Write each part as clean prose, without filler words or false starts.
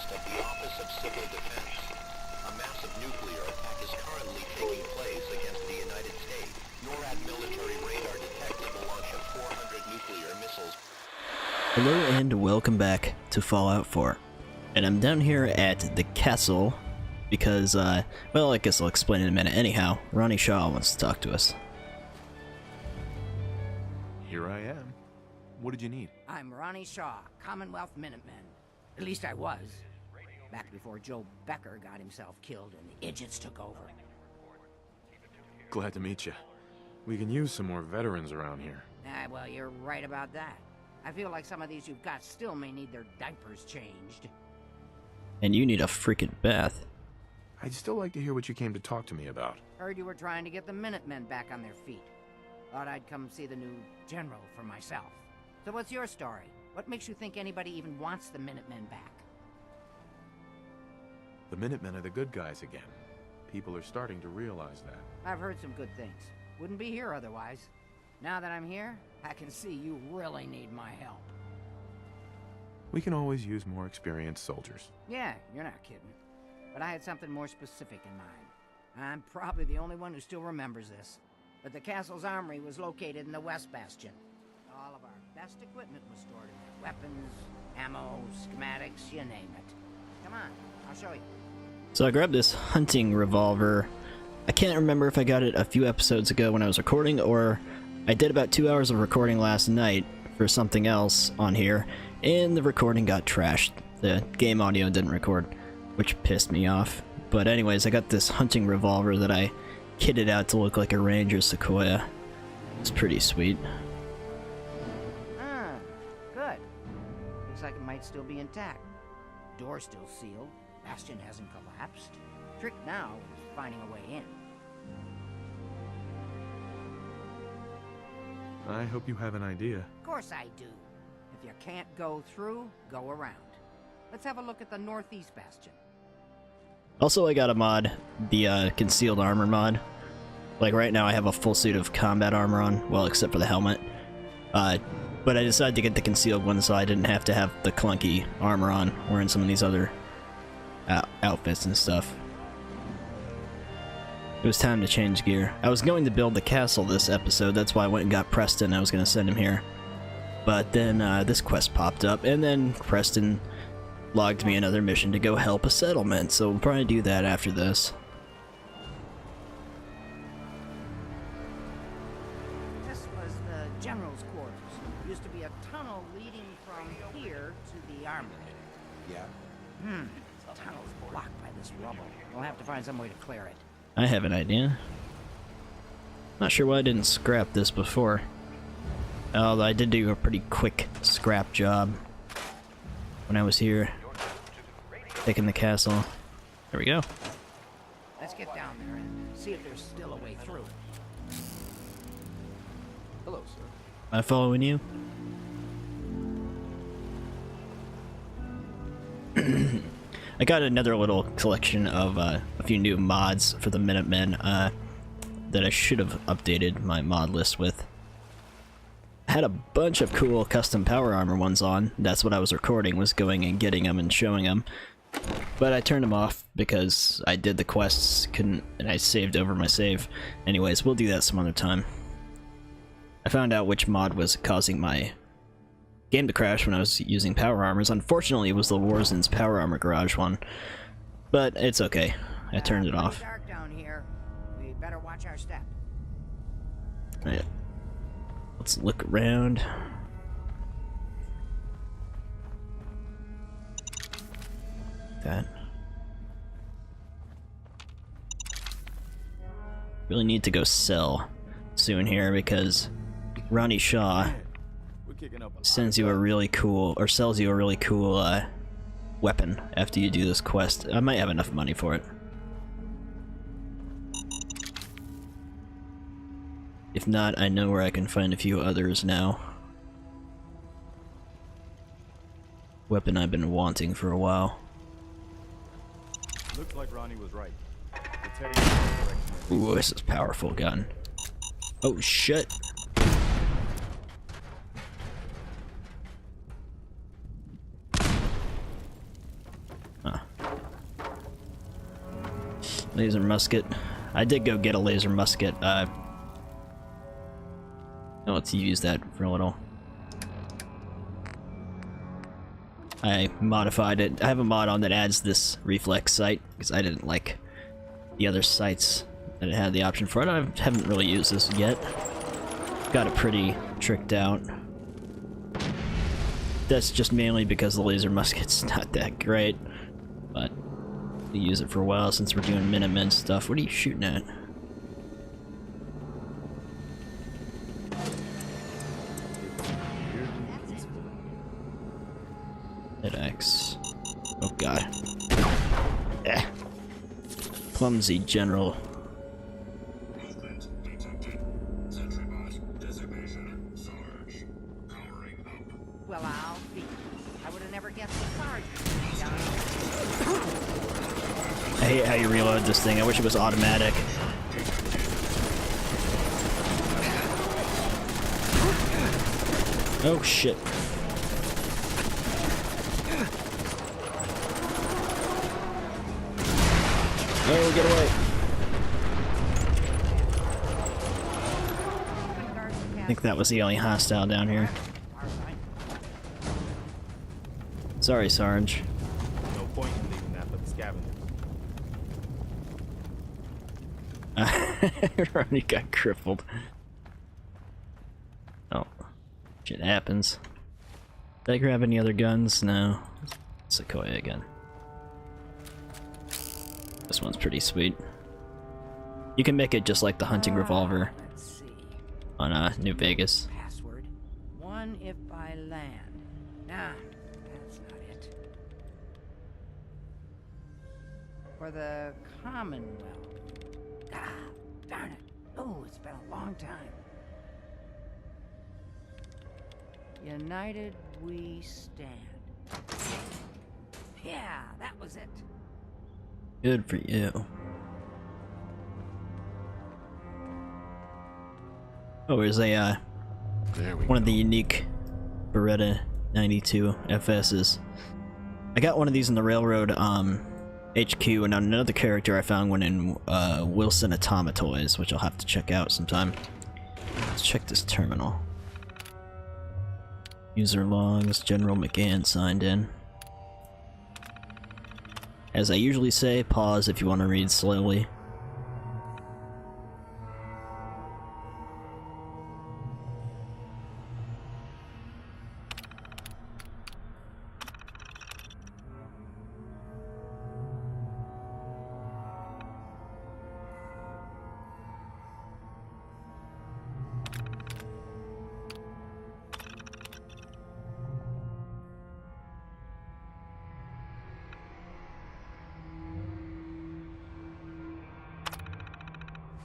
request of the Office of Civil Defense. A massive nuclear attack is currently taking place against the United States. NORAD military radar detected the launch of 400 nuclear missiles. Hello and welcome back to Fallout 4. And I'm down here at the castle because, well, I guess I'll explain in a minute. Anyhow, Ronnie Shaw wants to talk to us. Here I am. What did you need? I'm Ronnie Shaw, Commonwealth Minuteman. At least I was. Back before Joe Becker got himself killed and the idiots took over. Glad to meet you. We can use some more veterans around here. Well, you're right about that. I feel like some of these you've got still may need their diapers changed. And you need a freaking bath. I'd still like to hear what you came to talk to me about. Heard you were trying to get the Minutemen back on their feet. Thought I'd come see the new general for myself. So what's your story? What makes you think anybody even wants the Minutemen back? The Minutemen are the good guys again. People are starting to realize that. I've heard some good things. Wouldn't be here otherwise. Now that I'm here, I can see you really need my help. We can always use more experienced soldiers. Yeah, you're not kidding. But I had something more specific in mind. I'm probably the only one who still remembers this. But the castle's armory was located in the West Bastion. All of our best equipment was stored in there. Weapons, ammo, schematics, you name it. Come on, I'll show you. So I grabbed this hunting revolver. I can't remember if I got it a few episodes ago when I was recording, or I did about 2 hours of recording last night for something else on here, and the recording got trashed. The game audio didn't record, which pissed me off. But anyways, I got this hunting revolver that I kitted out to look like a Ranger Sequoia. It's pretty sweet. Ah, good. Looks like it might still be intact. Door still sealed. Bastion hasn't collapsed. Trick now is finding a way in. I hope you have an idea. Of course I do. If you can't go through, go around. Let's have a look at the Northeast Bastion. Also, I got a mod, the concealed armor mod. Like right now I have a full suit of combat armor on, well, except for the helmet. But I decided to get the concealed one so I didn't have to have the clunky armor on, wearing some of these other outfits and stuff. It was time to change gear. I was going to build the castle this episode, that's why I went and got Preston. I was going to send him here. But then this quest popped up, and then Preston logged me another mission to go help a settlement, so we'll probably do that after this. This was the general's quarters. Used to be a tunnel leading from here to the armory. Yeah? The tunnel's blocked by this rubble. We'll have to find some way to clear it. I have an idea. Not sure why I didn't scrap this before. Although I did do a pretty quick scrap job when I was here, taking the castle. There we go. Let's get down there and see if there's still a way through. Hello, sir. Am I following you? I got another little collection of a few new mods for the Minutemen that I should have updated my mod list with. I had a bunch of cool custom power armor ones on. That's what I was recording, was going and getting them and showing them. But I turned them off because I did the quests, and I saved over my save. Anyways, we'll do that some other time. I found out which mod was causing my game to crash when I was using power armors. Unfortunately, it was the Warzen's Power Armor Garage one. But it's okay. I turned it off. Dark down here. We better watch our step. Right. Let's look around. That. Really need to go sell soon here because Ronnie Shaw sends you a really cool, or sells you a really cool weapon after you do this quest. I might have enough money for it. If not, I know where I can find a few others now. Weapon I've been wanting for a while. Looks like Ronnie was right. It's heading in the direction. Ooh, this is a powerful gun. Oh shit. Laser musket. I did go get a laser musket. Let's use that for a little. I modified it. I have a mod on that adds this reflex sight because I didn't like the other sights that it had the option for it. I haven't really used this yet. Got it pretty tricked out. That's just mainly because the laser musket's not that great, but we use it for a while since we're doing Minutemen stuff. What are you shooting at? Hit X. Oh god. Eh. Clumsy general. Well, I'll be. I would have never guessed the sergeant. I hate how you reload this thing. I wish it was automatic. Oh shit. Oh, get away. I think that was the only hostile down here. Sorry, Sarge. No point in leaving that for the scavengers. Ronnie got crippled. Oh. Shit happens. Did I grab any other guns? No. Sequoia again. This one's pretty sweet. You can make it just like the hunting revolver Let's see. on New Vegas. Password. One if by land. Nah, that's not it. For the Commonwealth. Ah, darn it. Oh, it's been a long time. United we stand. Yeah, that was it. Good for you. Oh, there's a one of the unique Beretta 92 FSs. I got one of these in the railroad HQ, and another character I found one in Wilson Automatoys, which I'll have to check out sometime. Let's check this terminal. User logs, General McGann signed in. As I usually say, pause if you want to read slowly.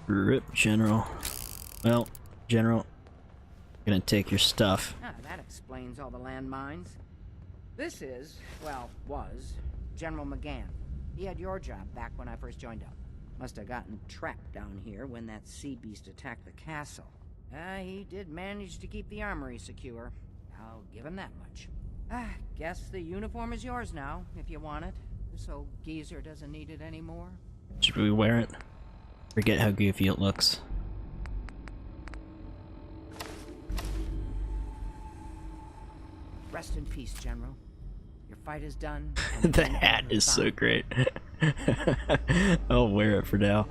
Rip, General. Well, General, I'm gonna take your stuff. Ah, that explains all the landmines. This is, well, was, General McGann. He had your job back when I first joined up. Must have gotten trapped down here when that sea beast attacked the castle. He did manage to keep the armory secure. I'll give him that much. Guess the uniform is yours now, if you want it. This old geezer doesn't need it anymore. Should we wear it? Forget how goofy it looks. Rest in peace, General. Your fight is done. The hat is so great. I'll wear it for now.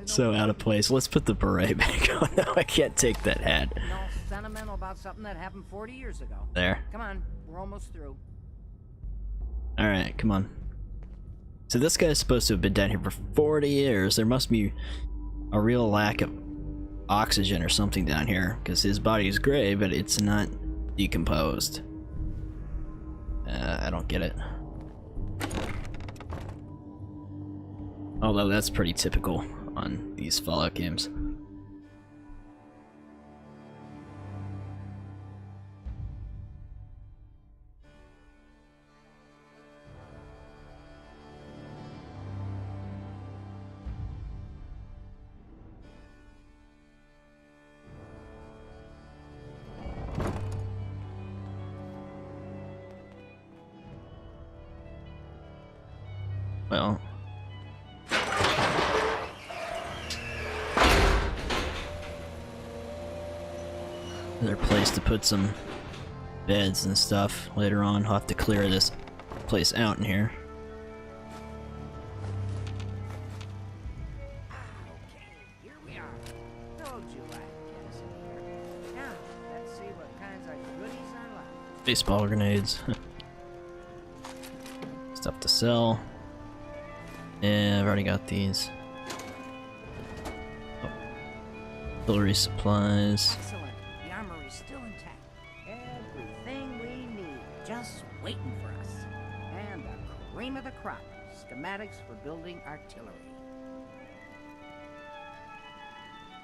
So out of place. Let's put the beret back on. No, I can't take that hat. All sentimental about something that happened 40 years ago. There. Come on, we're almost through. Alright, come on. So this guy's supposed to have been down here for 40 years. There must be a real lack of oxygen or something down here, because his body's gray, but it's not decomposed. I don't get it. Although that's pretty typical on these Fallout games. Well, another place to put some beds and stuff later on. I'll have to clear this place out in here. Okay, here we are. Told you I'd get us in here. Now, let's see what kinds of goodies are left. Baseball grenades. Stuff to sell. Yeah, I've already got these. Artillery supplies. Excellent. The armory's still intact. Everything we need, just waiting for us. And the cream of the crop, schematics for building artillery.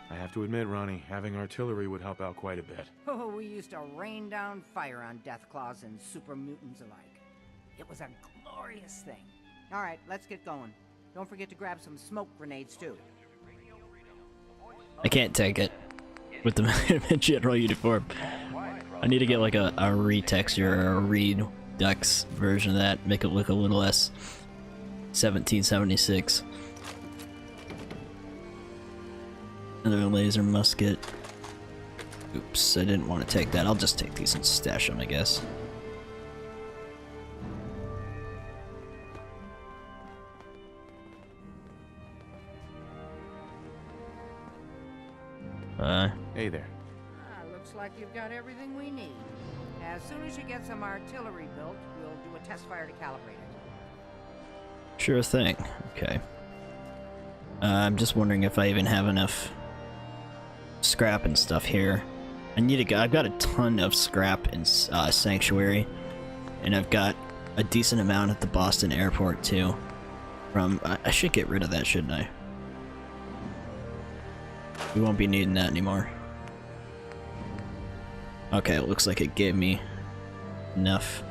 I have to admit, Ronnie, having artillery would help out quite a bit. Oh, we used to rain down fire on Deathclaws and super mutants alike. It was a glorious thing. All right, let's get going. Don't forget to grab some smoke grenades, too. I can't take it with the general uniform. I need to get like a retexture or a redux version of that, make it look a little less 1776. Another laser musket. Oops, I didn't want to take that. I'll just take these and stash them, I guess. Hey there. Looks like you've got everything we need. As soon as you get some artillery built, we'll do a test fire to calibrate it. Sure thing. Okay. I'm just wondering if I even have enough scrap and stuff here. I need to go. I've got a ton of scrap in Sanctuary, and I've got a decent amount at the Boston airport too. I should get rid of that, shouldn't I? We won't be needing that anymore. Okay, it looks like it gave me enough.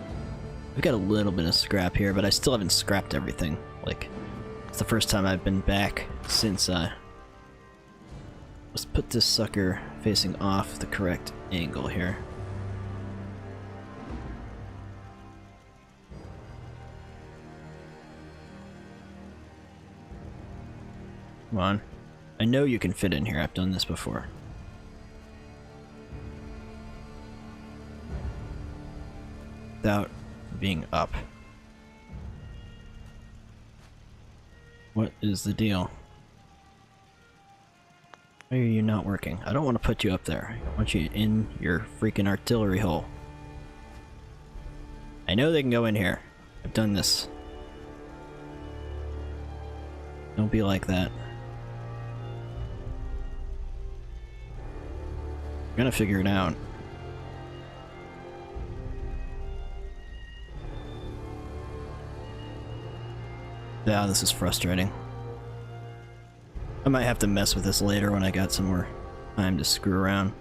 We've got a little bit of scrap here, but I still haven't scrapped everything. Like, it's the first time I've been back since, let's put this sucker facing off the correct angle here. Come on. I know you can fit in here. I've done this before. Without being up. What is the deal? Why are you not working? I don't want to put you up there. I want you in your freaking artillery hole. I know they can go in here. I've done this. Don't be like that. I'm gonna figure it out. Yeah, this is frustrating. I might have to mess with this later when I got some more time to screw around.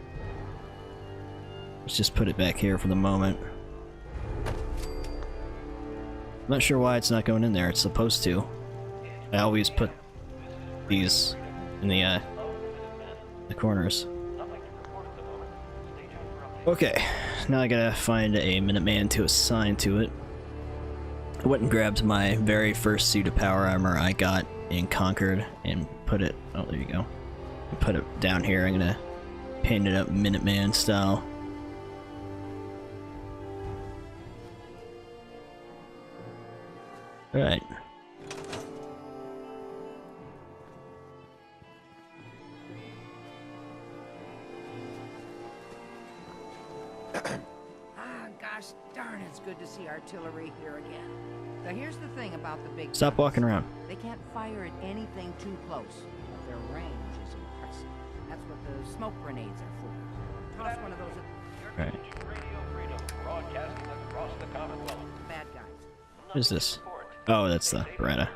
Let's just put it back here for the moment. I'm not sure why it's not going in there. It's supposed to. I always put these in the corners. Okay, now I gotta find a Minuteman to assign to it. I went and grabbed my very first suit of power armor I got in Concord and put it, oh there you go, put it down here. I'm gonna paint it up Minuteman style. Alright. Gosh darn, it's good to see artillery here again. So here's the thing about the big Stop guns. walking around. They can't fire at anything too close, but their range is impressive. That's what the smoke grenades are for. Toss one of those at Alright. bad guys. What is this? Oh, that's the Beretta.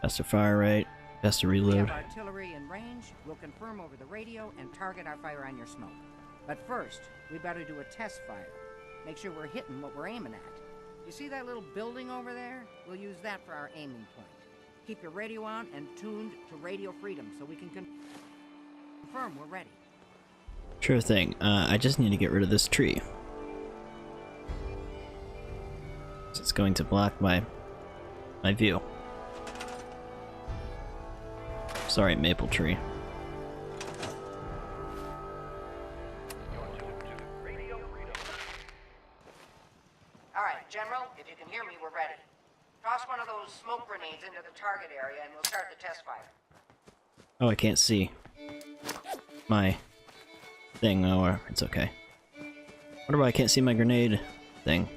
Faster fire rate, faster We reload. have artillery in range. We'll confirm over the radio and target our fire on your smoke. But first, we better do a test fire. Make sure we're hitting what we're aiming at. You see that little building over there? We'll use that for our aiming point. Keep your radio on and tuned to Radio Freedom so we can confirm we're ready. Sure thing. I just need to get rid of this tree. It's going to block my view. Sorry, maple tree. General, if you can hear me, we're ready. Toss one of those smoke grenades into the target area and we'll start the test fire. Oh, I can't see my thing. Oh, it's okay. Wonder why I can't see my grenade thing.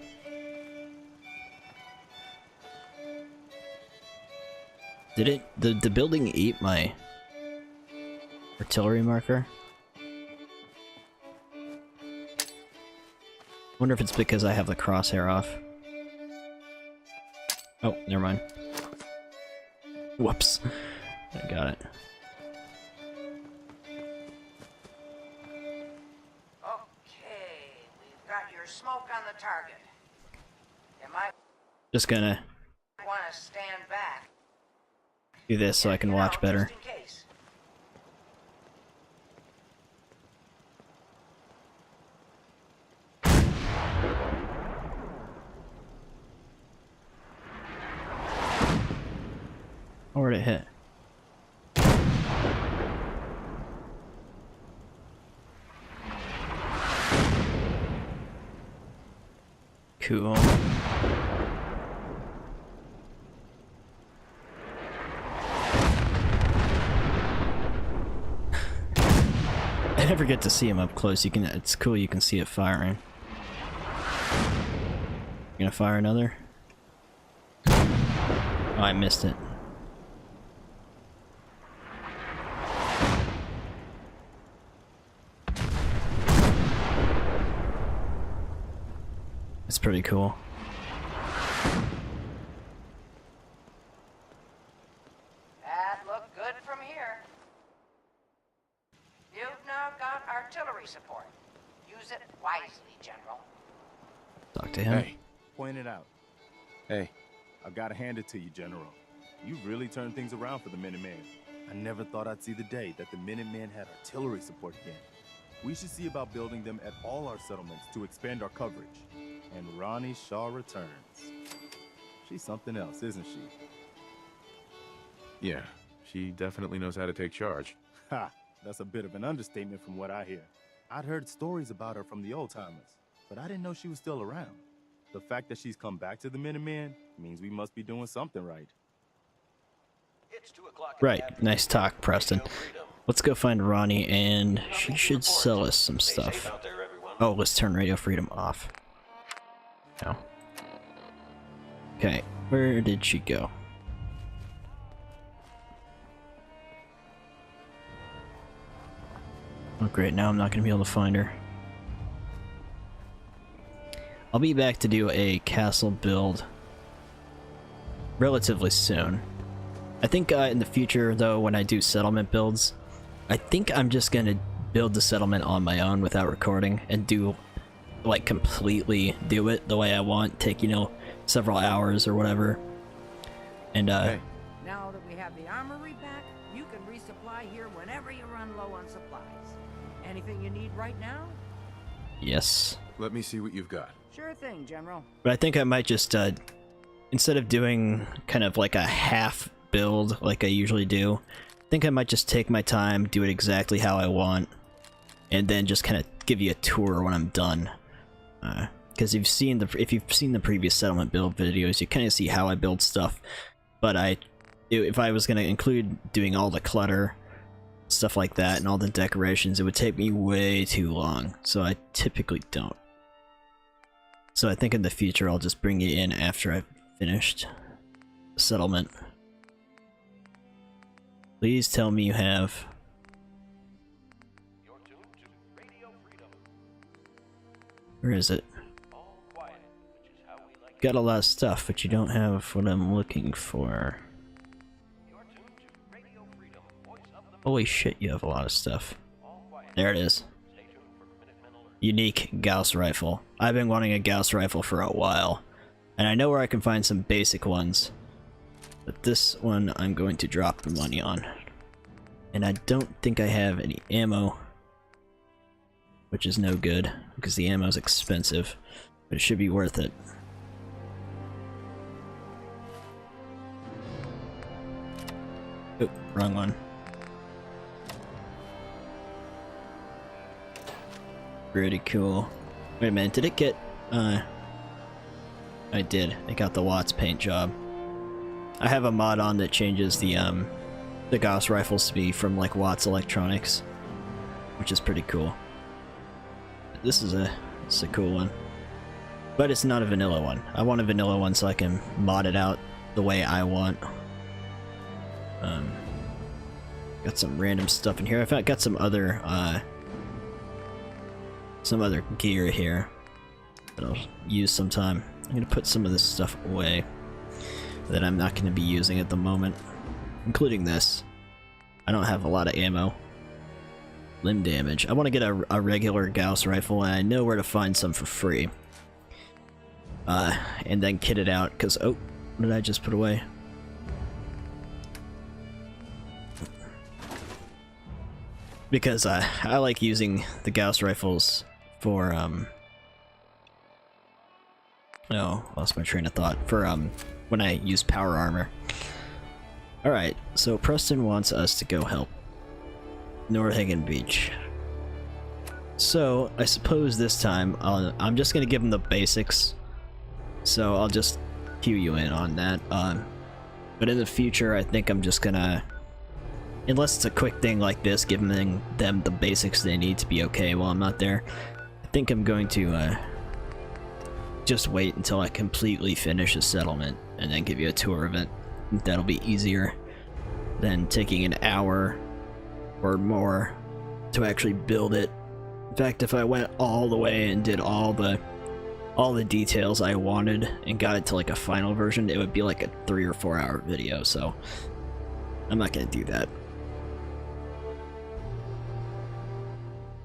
Did it? The building eat my artillery marker? Wonder if it's because I have the crosshair off. Oh, never mind. Whoops. I got it. Okay, we've got your smoke on the target. You might Just gonna want to stand back. do this so I can watch better. Just in case. Oh, where'd it hit? Cool. I never get to see him up close. It's cool you can see it firing. You gonna fire another? Oh, I missed it. It's pretty cool. That looked good from here. You've now got artillery support. Use it wisely, General. Talk to him. Hey, Point it out. hey, I've got to hand it to you, General. You really turned things around for the Minutemen. I never thought I'd see the day that the Minutemen had artillery support again. We should see about building them at all our settlements to expand our coverage. And Ronnie Shaw returns. She's something else, isn't she? yeah, she definitely knows how to take charge. Ha! That's a bit of an understatement from what I hear. I'd heard stories about her from the old-timers, but I didn't know she was still around. The fact that she's come back to the Minutemen means we must be doing something right. It's 2 o'clock. Right, nice talk, Preston. Let's go find Ronnie, and she should sell us some stuff. Oh, let's turn Radio Freedom off. No. Okay, where did she go? Oh great, now I'm not gonna be able to find her. I'll be back to do a castle build relatively soon. I think in the future, though, when I do settlement builds, I think I'm just gonna build the settlement on my own without recording and do, like, completely do it the way I want, take, you know, several hours or whatever. And, Hey, Now that we have the armory back, you can resupply here whenever you run low on supplies. Anything you need right now? yes. let me see what you've got. Sure thing, General. But I think I might just, instead of doing kind of like a half build like I usually do, I think I might just take my time, do it exactly how I want, and then just kind of give you a tour when I'm done. Because if you've seen the previous settlement build videos, you kind of see how I build stuff. But if I was going to include doing all the clutter, stuff like that, and all the decorations, it would take me way too long. So I typically don't. So I think in the future I'll just bring you in after I've finished the settlement. Please tell me you have. Where is it? Got a lot of stuff, but you don't have what I'm looking for. Holy shit, you have a lot of stuff. There it is. Unique Gauss rifle. I've been wanting a Gauss rifle for a while, and I know where I can find some basic ones, but this one I'm going to drop the money on. And I don't think I have any ammo, which is no good because the ammo is expensive, but it should be worth it. Oh, wrong one. Pretty cool. Wait a minute, did it get, I did. I got the Watts paint job. I have a mod on that changes the Gauss rifles to be from like Watts Electronics, which is pretty cool. This is a cool one, but it's not a vanilla one. I want a vanilla one so I can mod it out the way I want. Got some random stuff in here. I've got some other gear here that I'll use sometime. I'm gonna put some of this stuff away that I'm not gonna be using at the moment, including this. I don't have a lot of ammo. Limb damage. I want to get a regular Gauss rifle, and I know where to find some for free. And then kit it out, because, oh, what did I just put away? Because I like using the Gauss rifles for, oh, lost my train of thought. For, when I use power armor. Alright, so Preston wants us to go help Nordhagen Beach. So, I suppose this time, I'm just gonna give him the basics. So, I'll just cue you in on that. But in the future, I think I'm just gonna, unless it's a quick thing like this, giving them the basics they need to be okay while I'm not there, I think I'm going to, just wait until I completely finish a settlement, and then give you a tour of it. That'll be easier than taking an hour or more to actually build it. In fact, if I went all the way and did all the details I wanted and got it to like a final version, it would be like a 3 or 4 hour video, so I'm not gonna do that.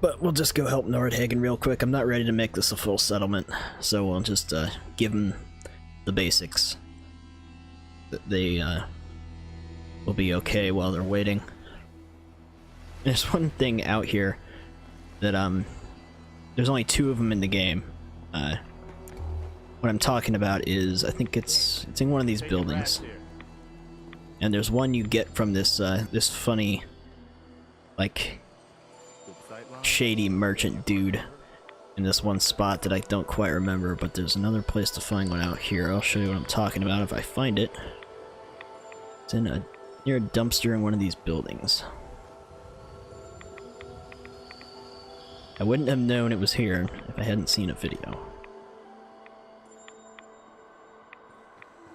But we'll just go help Nordhagen real quick. I'm not ready to make this a full settlement, so we'll just give them the basics. They will be okay while they're waiting. There's one thing out here that there's only 2 of them in the game. What I'm talking about is, I think it's in one of these buildings, and there's one you get from this this funny, like, shady merchant dude in this one spot that I don't quite remember. But there's another place to find one out here. I'll show you what I'm talking about if I find it. It's in near a dumpster in one of these buildings. I wouldn't have known it was here if I hadn't seen a video.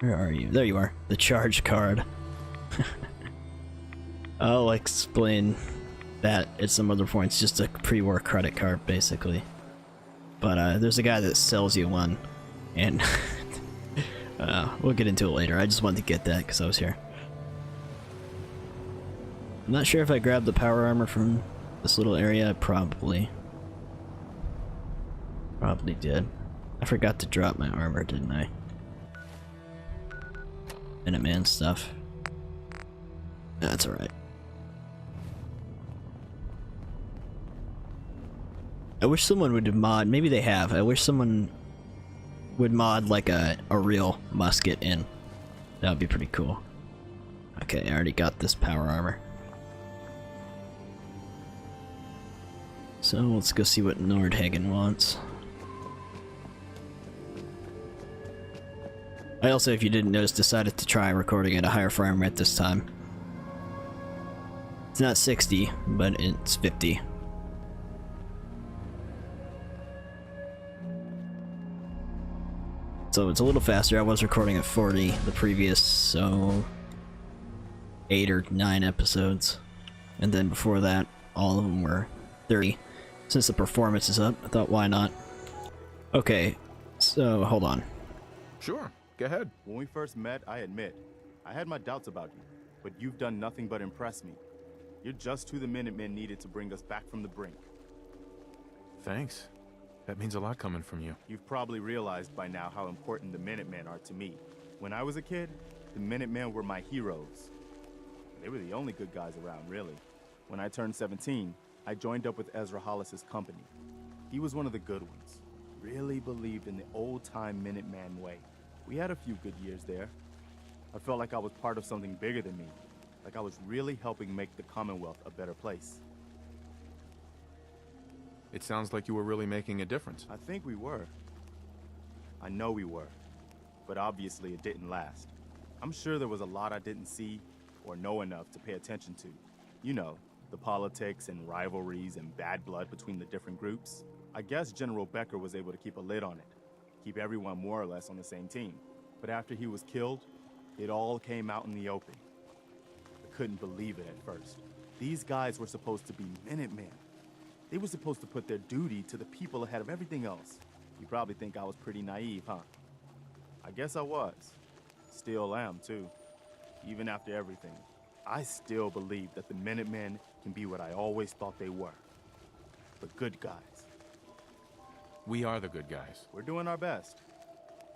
Where are you? There you are. The charge card. I'll explain that at some other point. It's just a pre-war credit card, basically. But there's a guy that sells you one, and we'll get into it later. I just wanted to get that because I was here. I'm not sure if I grabbed the power armor from this little area. Probably did. I forgot to drop my armor, didn't I? Minuteman stuff. That's alright. I wish someone would mod, maybe they have, I wish someone would mod like a real musket in. That would be pretty cool. Okay, I already got this power armor. So let's go see what Nordhagen wants. I also, if you didn't notice, decided to try recording at a higher frame rate this time. It's not 60, but it's 50. So it's a little faster. I was recording at 40 the previous, 8 or 9 episodes. And then before that, all of them were 30. Since the performance is up, I thought, why not? Okay, so hold on. Sure, go ahead. When we first met, I admit, I had my doubts about you, but you've done nothing but impress me. You're just who the Minutemen needed to bring us back from the brink. Thanks. That means a lot coming from you. You've probably realized by now how important the Minutemen are to me. When I was a kid, the Minutemen were my heroes. They were the only good guys around, really. When I turned 17, I joined up with Ezra Hollis's company. He was one of the good ones. Really believed in the old-time Minuteman way. We had a few good years there. I felt like I was part of something bigger than me. Like I was really helping make the Commonwealth a better place. It sounds like you were really making a difference. I think we were. I know we were. but obviously it didn't last. I'm sure there was a lot I didn't see or know enough to pay attention to. You know, the politics and rivalries and bad blood between the different groups. I guess General Becker was able to keep a lid on it, keep everyone more or less on the same team. But after he was killed, it all came out in the open. I couldn't believe it at first. These guys were supposed to be Minutemen. They were supposed to put their duty to the people ahead of everything else. You probably think I was pretty naive, huh? I guess I was. Still am, too. Even after everything, I still believe that the Minutemen can be what I always thought they were. The good guys. We are the good guys. We're doing our best.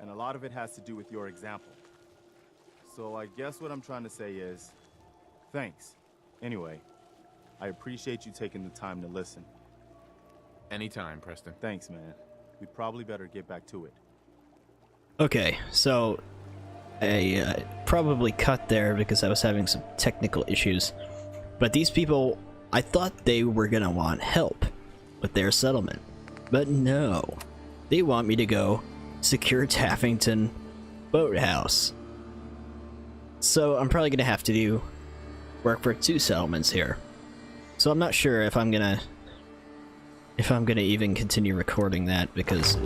And a lot of it has to do with your example. So I guess what I'm trying to say is, thanks. Anyway, I appreciate you taking the time to listen. Anytime, Preston. Thanks, man. We probably better get back to it. Okay, so I probably cut there because I was having some technical issues. But these people, I thought they were gonna want help with their settlement. But no, they want me to go secure Taffington Boathouse. So I'm probably gonna have to do work for 2 settlements here. So I'm not sure if I'm gonna even continue recording that because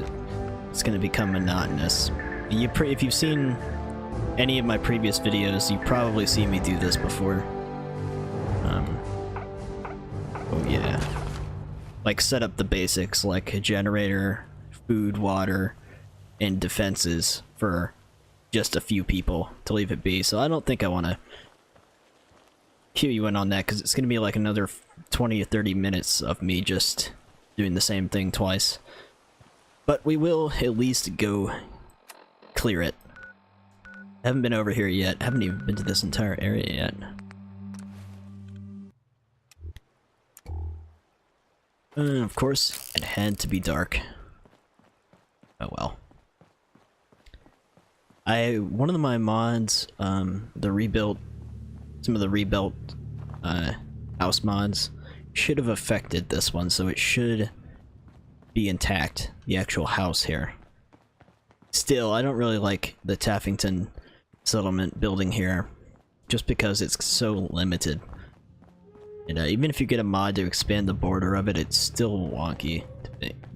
it's gonna become monotonous. If you've seen any of my previous videos, you've probably seen me do this before. Oh yeah. Like set up the basics like a generator, food, water, and defenses for just a few people to leave it be. So I don't think I want to cue you in on that because it's going to be like another 20 or 30 minutes of me just doing the same thing twice. But we will at least go clear it. I haven't been over here yet. I haven't even been to this entire area yet. Of course, it had to be dark. Oh well. One of my mods, some of the rebuilt house mods should have affected this one, so it should be intact, the actual house here. Still, I don't really like the Taffington settlement building here, just because it's so limited. And even if you get a mod to expand the border of it, it's still wonky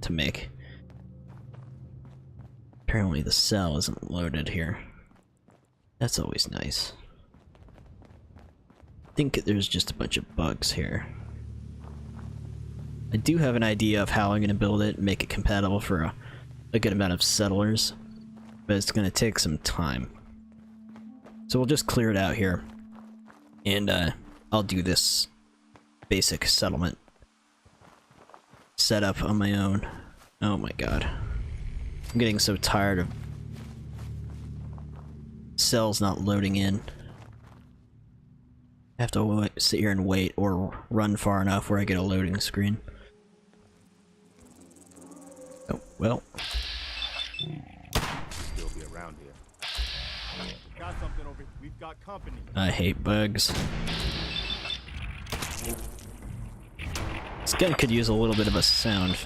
to make. Apparently the cell isn't loaded here. That's always nice. I think there's just a bunch of bugs here. I do have an idea of how I'm going to build it and make it compatible for a good amount of settlers, but it's going to take some time. So we'll just clear it out here, and I'll do this basic settlement setup on my own. Oh my god. I'm getting so tired of cells not loading in. I have to sit here and wait or run far enough where I get a loading screen. Oh, well. Still be around here. Got something over here. We've got company. I hate bugs. This gun could use a little bit of a sound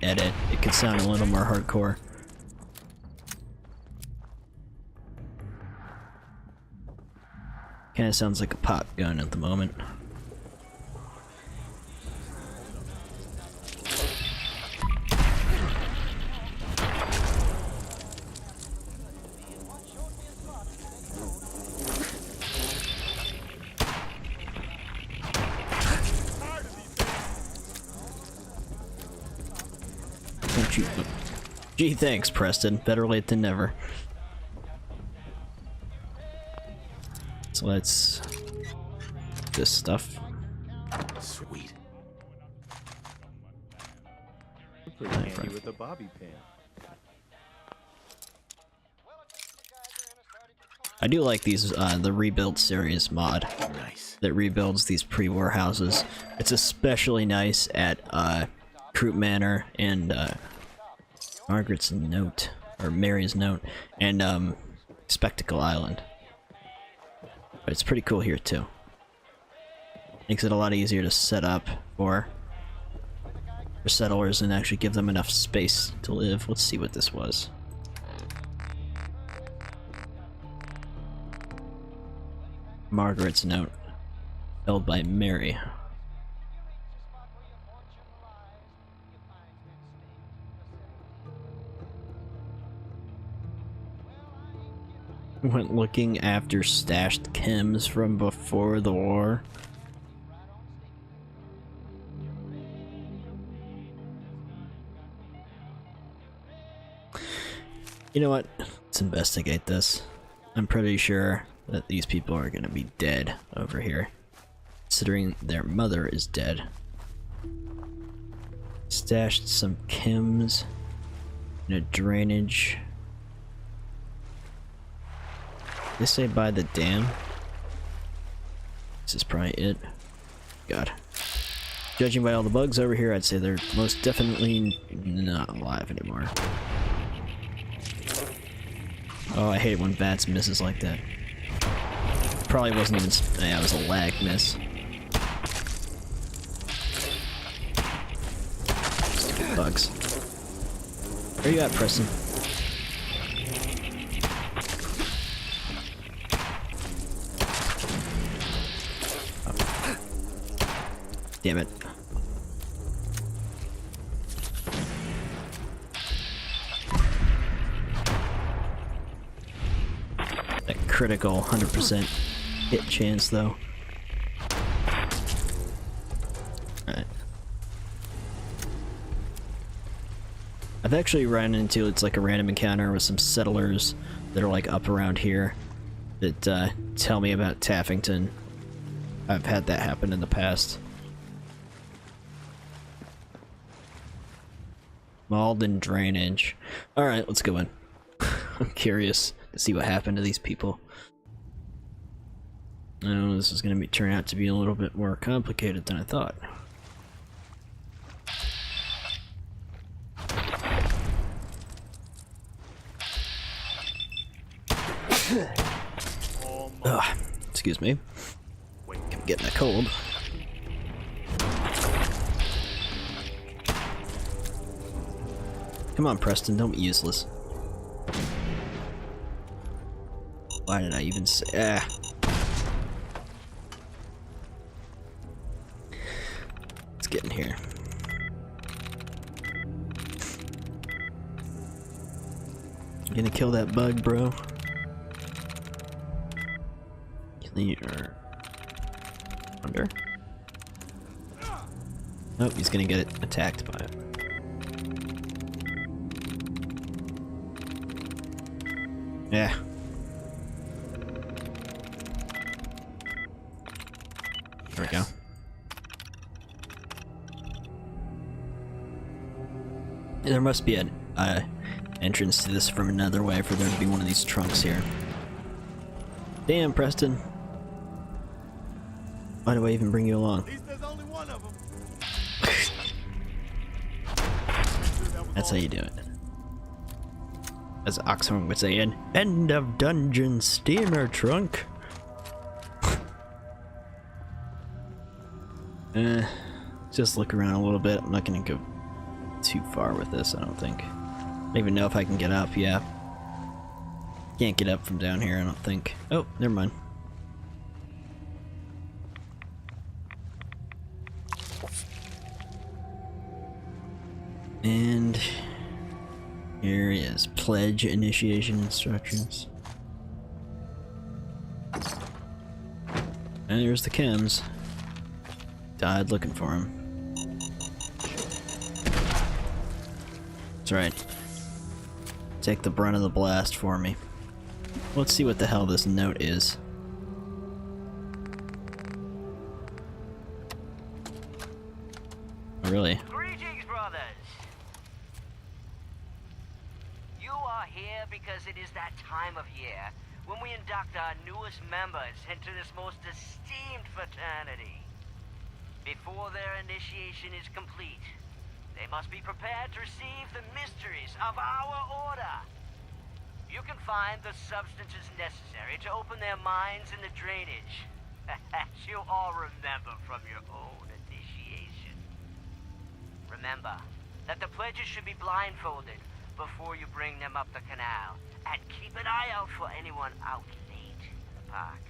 edit. It could sound a little more hardcore. Kinda sounds like a pop gun at the moment. Gee, thanks, Preston. Better late than never. So let's... this stuff. Sweet. Pretty handy with a bobby pin. I do like these, the Rebuild series mod. Nice. That rebuilds these pre-war houses. It's especially nice at, Croup Manor and, Margaret's Note, or Mary's Note, and, Spectacle Island. But it's pretty cool here, too. Makes it a lot easier to set up for settlers and actually give them enough space to live. Let's see what this was. Margaret's note, held by Mary. Went looking after stashed chems from before the war. You know what? Let's investigate this. I'm pretty sure that these people are gonna be dead over here, considering their mother is dead. Stashed some chems in a drainage. They say by the dam. This is probably it. God. Judging by all the bugs over here, I'd say they're most definitely not alive anymore. Oh, I hate it when bats misses like that. Probably wasn't even. Yeah, it was a lag miss. Stupid bugs. Where you at, Preston? Oh. Damn it. That critical 100% hit chance, though. Alright. I've actually run into, it's like a random encounter with some settlers that are like up around here that tell me about Taffington. I've had that happen in the past. Malden drainage. Alright, let's go in. I'm curious to see what happened to these people. I know this is going to turn out to be a little bit more complicated than I thought. Ugh, excuse me. I'm getting a cold. Come on, Preston, don't be useless. Why did I even say? Ah. Let's get in here. You gonna kill that bug, bro? Clear. Under. Oh, he's gonna get attacked by it. Yeah. There we go. There must be an entrance to this from another way for there to be one of these trunks here. Damn, Preston. Why do I even bring you along? At least there's only one of them. That's how you do it. As Oxhorn would say, an end of dungeon steamer trunk. Just look around a little bit. I'm not gonna go too far with this, I don't think. I don't even know if I can get up, yeah. Can't get up from down here, I don't think. Oh, never mind. And here is pledge initiation instructions. And there's the chems. Died looking for him. That's right. Take the brunt of the blast for me. Let's see what the hell this note is. Oh, really? Greetings, brothers! You are here because it is that time of year when we induct our newest members into this most esteemed fraternity. Before their initiation is complete, they must be prepared to receive the mysteries of our order. You can find the substances necessary to open their minds in the drainage, as you all remember from your own initiation. Remember that the pledges should be blindfolded before you bring them up the canal, and keep an eye out for anyone out late in the park.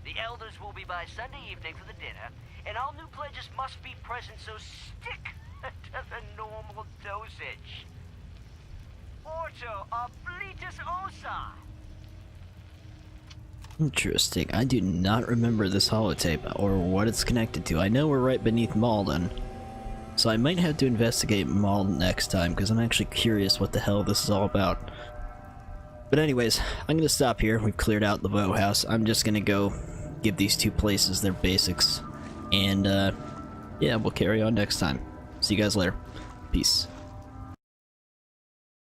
The elders will be by Sunday evening for the dinner, and all new pledges must be present, so stick to the normal dosage. Orto oblitus osa. Interesting. I do not remember this holotape or what it's connected to. I know we're right beneath Malden, so I might have to investigate Malden next time because I'm actually curious what the hell this is all about. But anyways, I'm gonna stop here. We've cleared out the boathouse. I'm just gonna go give these two places their basics, and yeah, we'll carry on next time. See you guys later. Peace.